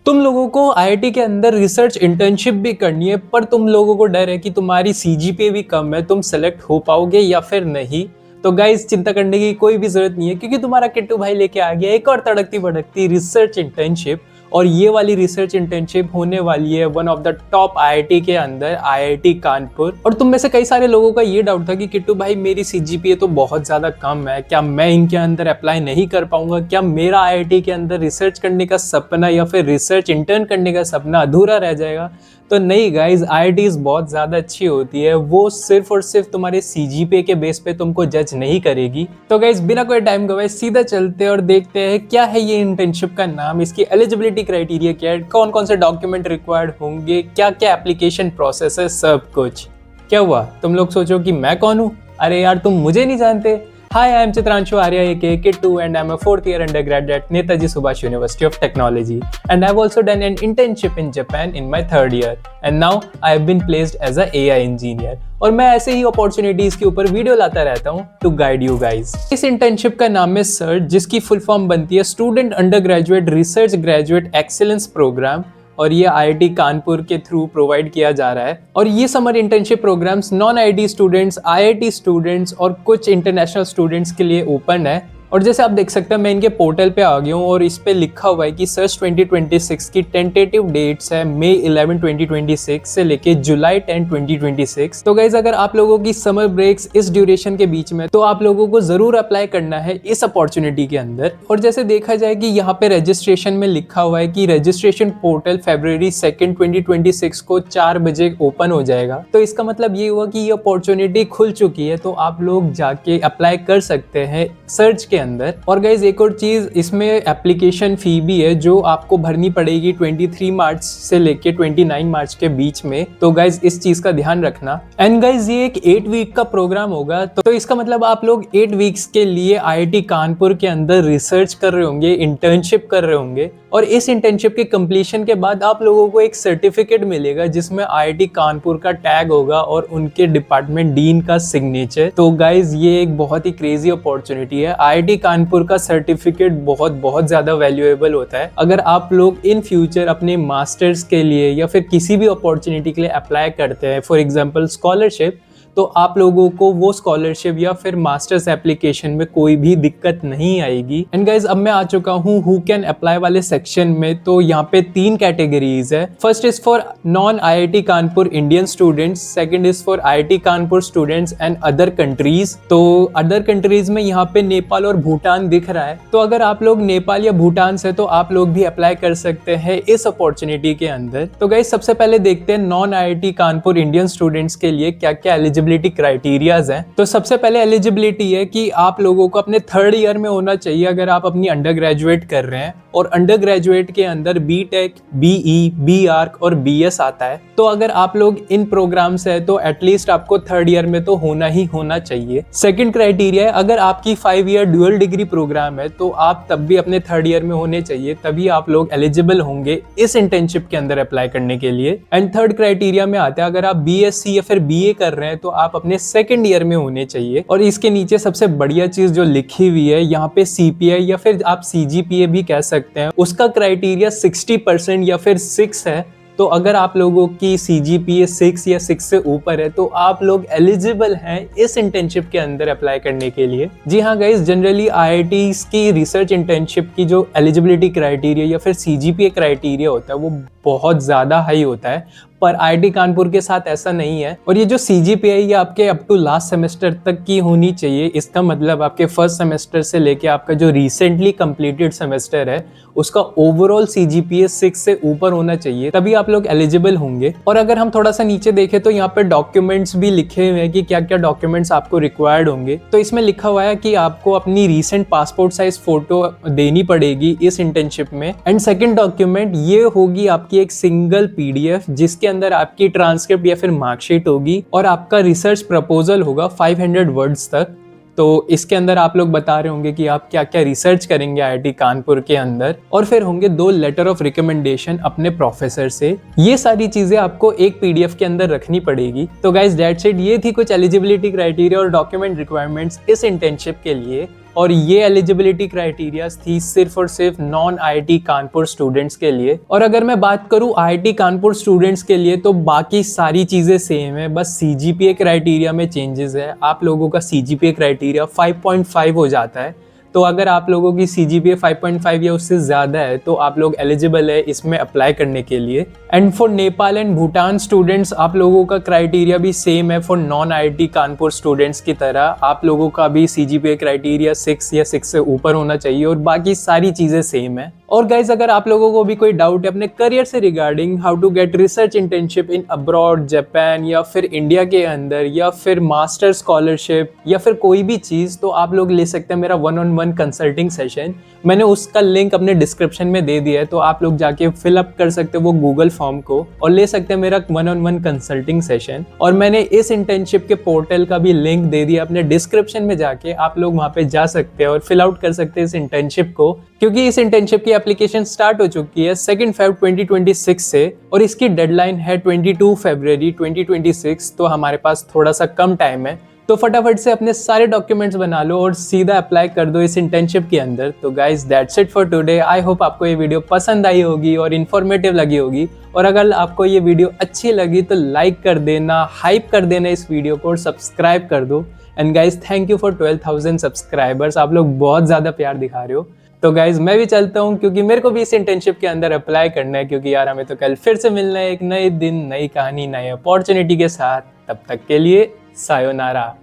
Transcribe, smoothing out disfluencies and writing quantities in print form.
तुम लोगों को आईआईटी के अंदर रिसर्च इंटर्नशिप भी करनी है, पर तुम लोगों को डर है कि तुम्हारी सीजीपीए भी कम है, तुम सेलेक्ट हो पाओगे या फिर नहीं। तो गाइस, चिंता करने की कोई भी जरूरत नहीं है, क्योंकि तुम्हारा किट्टू भाई लेके आ गया एक और तड़कती भड़कती रिसर्च इंटर्नशिप। और ये वाली रिसर्च इंटर्नशिप होने वाली है one of the top IIT के अंदर, आईआईटी कानपुर। और तुम में से कई सारे लोगों का ये डाउट था कि किट्टू भाई मेरी सीजीपीए तो बहुत ज्यादा कम है, क्या मैं इनके अंदर अप्लाई नहीं कर पाऊंगा, क्या मेरा आईआईटी के अंदर रिसर्च करने का सपना या फिर रिसर्च इंटर्न करने का सपना अधूरा रह जाएगा। तो नहीं गाइज, आईआईटीज बहुत ज़्यादा अच्छी होती है, वो सिर्फ और सिर्फ तुम्हारे सीजीपीए के बेस पे तुमको जज नहीं करेगी। तो गाइज, बिना कोई टाइम गवाए सीधा चलते हैं और देखते हैं क्या है ये इंटर्नशिप का नाम, इसकी एलिजिबिलिटी क्राइटेरिया क्या है, कौन कौन से डॉक्यूमेंट रिक्वायर्ड होंगे, क्या क्या एप्लीकेशन प्रोसेस है, सब कुछ। क्या हुआ, तुम लोग सोचो कि मैं कौन हूँ? अरे यार, तुम मुझे नहीं जानते। Hi, I am Chitranshu Arya aka Kittu and I am a 4th year undergrad at Netaji Subhash University of Technology, and I have also done an internship in Japan in my 3rd year and now I have been placed as a AI engineer। और मैं ऐसे ही opportunities के ऊपर video लाता रहता हूँ to guide you guys. इस internship का नाम है सर्ट, जिसकी फुल फॉर्म बनती है student undergraduate research graduate excellence program, और ये आईआईटी कानपुर के थ्रू प्रोवाइड किया जा रहा है। और ये summer internship programs non IIT students, IIT students और कुछ इंटरनेशनल स्टूडेंट्स के लिए ओपन है। और जैसे आप देख सकते हैं, मैं इनके पोर्टल पे आ गया हूँ और इस पे लिखा हुआ है कि सर्च 2026 की टेंटेटिव डेट्स है मई 11 2026 से लेके जुलाई 10 2026। तो गाइज, अगर आप लोगों की समर ब्रेक्स इस ड्यूरेशन के बीच में, तो आप लोगों को जरूर अप्लाई करना है इस अपॉर्चुनिटी के अंदर। और जैसे देखा जाए कि यहाँ पे रजिस्ट्रेशन में लिखा हुआ है कि रजिस्ट्रेशन पोर्टल February 2 2026 को 4 बजे ओपन हो जाएगा। तो इसका मतलब ये हुआ कि ये अपॉर्चुनिटी खुल चुकी है, तो आप लोग जाके अप्लाई कर सकते हैं सर्च के अंदर। और गाइज, एक और चीज, इसमें एप्लीकेशन फी भी है जो आपको भरनी पड़ेगी 23 मार्च से लेके 29 मार्च के बीच में। तो गाइज, इस चीज का ध्यान रखना। एंड गाइज, ये एक 8 वीक का प्रोग्राम होगा, तो इसका मतलब आप लोग 8 वीक्स के लिए आईआईटी कानपुर के अंदर रिसर्च कर रहे होंगे, इंटर्नशिप कर रहे होंगे। और इस इंटर्नशिप के कंप्लीशन के बाद आप लोगों को एक सर्टिफिकेट मिलेगा जिसमें आईआईटी कानपुर का टैग होगा और उनके डिपार्टमेंट डीन का सिग्नेचर। तो गाइज, ये एक बहुत ही क्रेजी अपॉर्चुनिटी है। आईआईटी कानपुर का सर्टिफिकेट बहुत बहुत ज्यादा वैल्यूएबल होता है। अगर आप लोग इन फ्यूचर अपने मास्टर्स के लिए या फिर किसी भी अपॉर्चुनिटी के लिए अप्लाई करते हैं, फॉर एग्जाम्पल स्कॉलरशिप, तो आप लोगों को वो स्कॉलरशिप या फिर मास्टर्स एप्लीकेशन में कोई भी दिक्कत नहीं आएगी। एंड गाइज, अब मैं आ चुका हूँ हु कैन अप्लाई वाले सेक्शन में। तो यहाँ पे 3 कैटेगरीज है। First is for non IIT Kanpur Indian students, second is for IIT Kanpur students and other countries. तो अदर कंट्रीज में यहाँ पे नेपाल और भूटान दिख रहा है। तो अगर आप लोग नेपाल या भूटान से, तो आप लोग भी अप्लाई कर सकते हैं इस अपॉर्चुनिटी के अंदर। तो गाइज, सबसे पहले देखते हैं non IIT Kanpur Indian students के लिए क्या क्या एलिजिबिलिटी क्राइटेरियाज हैं। तो सबसे पहले एलिजिबिलिटी है कि आप लोगों को अपने 3rd ईयर में होना चाहिए अगर आप अपनी अंडर ग्रेजुएट कर रहे हैं। और अंडर ग्रेजुएट के अंदर बीटेक, बीई, बीआर्क और बीएस आता है। तो अगर आप लोग इन प्रोग्राम से है, तो एटलीस्ट आपको 3rd ईयर में तो होना ही होना चाहिए। सेकंड क्राइटेरिया है, अगर आपकी 5 ईयर ड्यूअल डिग्री प्रोग्राम है, तो आप तब भी अपने 3rd ईयर में होने चाहिए, तभी आप लोग एलिजिबल होंगे इस इंटर्नशिप के अंदर अप्लाई करने के लिए। एंड थर्ड क्राइटेरिया में आता है, अगर आप बीएससी या फिर बीए कर रहे हैं, तो आप अपने 2nd ईयर में होने चाहिए। और इसके नीचे सबसे बढ़िया चीज जो लिखी हुई है, यहाँ पे सीपीआई या फिर आप सीजीपीए भी कह सकते हैं, उसका क्राइटेरिया 60% या फिर 6 है। तो अगर आप लोगों की सीजीपीए 6 या 6 से ऊपर है, तो आप लोग एलिजिबल हैं इस इंटर्नशिप के अंदर अप्लाई करने के लिए। जी हाँ गाइस, जनरली आईआईटीज की रिसर्च इंटर्नशिप की जो एलिजिबिलिटी क्राइटेरिया या फिर सीजीपीए क्राइटेरिया होता है, वो बहुत ज़्यादा हाई होता है, पर आईआईटी कानपुर के साथ ऐसा नहीं है। और ये जो सीजीपीआई ये आपके अप टू लास्ट सेमेस्टर तक की होनी चाहिए। इसका मतलब आपके फर्स्ट सेमेस्टर से लेके आपका जो रिसेंटली कंप्लीटेड सेमेस्टर है, उसका ओवरऑल सीजीपीए 6 से ऊपर होना चाहिए, तभी आप लोग एलिजिबल होंगे। और अगर हम थोड़ा सा नीचे देखें, तो यहाँ पे डॉक्यूमेंट्स भी लिखे हुए हैं कि क्या क्या डॉक्यूमेंट्स आपको रिक्वायर्ड होंगे। तो इसमें लिखा हुआ है कि आपको अपनी रिसेंट पासपोर्ट साइज फोटो देनी पड़ेगी इस इंटर्नशिप में। एंड सेकेंड डॉक्यूमेंट ये होगी आपकी एक सिंगल पीडीएफ, जिसके अंदर आपकी ट्रांसक्रिप्ट या फिर मार्कशीट होगी और आपका रिसर्च प्रपोजल होगा 500 वर्ड्स तक। तो इसके अंदर आप लोग बता रहे होंगे कि आप क्या क्या रिसर्च करेंगे आईआईटी कानपुर के अंदर, और फिर होंगे 2 लेटर ऑफ रिकमेंडेशन अपने प्रोफेसर से। ये सारी चीजें आपको एक पीडीएफ के अंदर रखनी पड़ेगी। तो गाइस, दैट्स इट। ये थी कुछ एलिजिबिलिटी क्राइटेरिया और डॉक्यूमेंट रिक्वायरमेंट्स इस इंटर्नशिप के लिए। और ये एलिजिबिलिटी क्राइटेरिया थी सिर्फ और सिर्फ नॉन आईआईटी कानपुर स्टूडेंट्स के लिए। और अगर मैं बात करूं आईआईटी कानपुर स्टूडेंट्स के लिए तो बाकी सारी चीज़ें सेम है, बस सीजीपीए क्राइटेरिया में चेंजेस है। आप लोगों का सीजीपीए क्राइटेरिया 5.5 हो जाता है। तो अगर आप लोगों की सीजीपीए 5.5 या उससे ज़्यादा है तो आप लोग एलिजिबल है इसमें अप्लाई करने के लिए। And for Nepal and Bhutan students आप लोगों का क्राइटेरिया भी सेम है for non IIT Kanpur students की तरह। आप लोगों का भी सीजीपीए क्राइटेरिया 6 या 6 से ऊपर होना चाहिए और बाकी सारी चीज़ें सेम है। और गाइज अगर आप लोगों को भी कोई डाउट है अपने करियर से regarding how to get research internship in abroad, Japan या फिर इंडिया के अंदर या फिर मास्टर स्कॉलरशिप या फिर कोई भी चीज़, तो आप लोग ले सकते हैं मेरा 1-on-1 कंसल्टिंग सेशन। मैंने उसका लिंक अपने डिस्क्रिप्शन में दे दिया है, तो आप लोग जाके फिलअप कर सकते हो वो गूगल फॉर्म को और ले सकते हैं मेरा 1-on-1 कंसल्टिंग सेशन। और मैंने इस इंटर्नशिप के पोर्टल का भी लिंक दे दिया अपने डिस्क्रिप्शन में, जाके आप लोग वहाँ पे जा सकते हैं और फिल आउट कर सकते हैं इस इंटर्नशिप को, क्योंकि इस इंटर्नशिप की एप्लीकेशन स्टार्ट हो चुकी है 2 February 2026 से और इसकी डेडलाइन है 22 February 2026। तो हमारे पास थोड़ा सा कम टाइम है, तो फटाफट से अपने सारे डॉक्यूमेंट्स बना लो और सीधा अप्लाई कर दो इस इंटर्नशिप के अंदर। तो guys that's it for today. I hope आपको ये वीडियो पसंद आई होगी और इन्फॉर्मेटिव लगी होगी। और अगर आपको ये वीडियो अच्छी लगी तो लाइक कर देना, हाइप कर देना इस वीडियो को और सब्सक्राइब कर दो। And guys thank you for 12,000 subscribers. आप लोग बहुत ज़्यादा प्यार दिखा रहे हो। तो गाइज मैं भी चलता हूँ क्योंकि मेरे को भी इस इंटर्नशिप के अंदर अप्लाई करना है, क्योंकि यार हमें तो कल फिर से मिलना है एक नए दिन, नई कहानी, नई अपॉर्चुनिटी के साथ। तब तक के लिए सायोनारा।